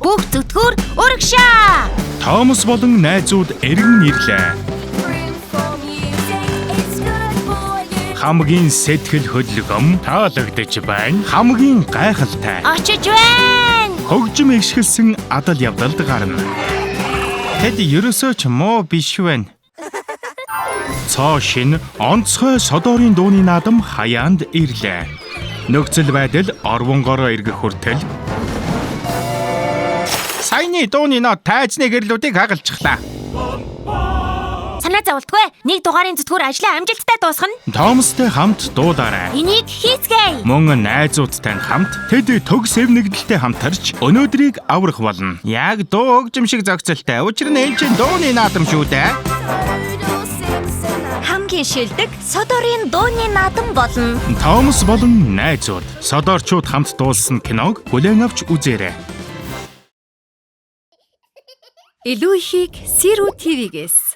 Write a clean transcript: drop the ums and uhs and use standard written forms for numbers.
Бүх зүтгүүр урагшаа. Томас болон найзууд эргэн ирлээ. Хамгийн сэтгэл хөдлөм таалагдж байна. Хамгийн гайхалтай. Очиж байна. Хөгжим ишгэлсэн адал явдалд гарна. Тэд ерөөсөө ч муу биш байна. Цоо шин онцгой Содорын дууны наадам хаяанд ирлээ. Нөхцөл байдал орвонгороо эргэх хүртэл саяны дууны нот тайзны гэрлүүдийг хагалчихлаа. Санаа зовлтгүй. Нэг дугаарын зүтгүүр ажлаа амжилттай дуусгана. Томстой хамт дуудаарай. Энийг хийцгээе. Мөн найзуудтай хамт тэд төгс эвнэгдэлтэй хамтарч өнөөдрийг аврах болно. Яг дуу хөгжим шиг зохицолтой. Учир нь энэ чинь дууны наадам шүү дээ. Хамгийн шилдэг Содорын дууны наадам болно. Томас болон найзууд Содорчууд хамт дуулсан киног бүлээн авч үзээрэй. Илүү ихийг Сиру ТV-гээс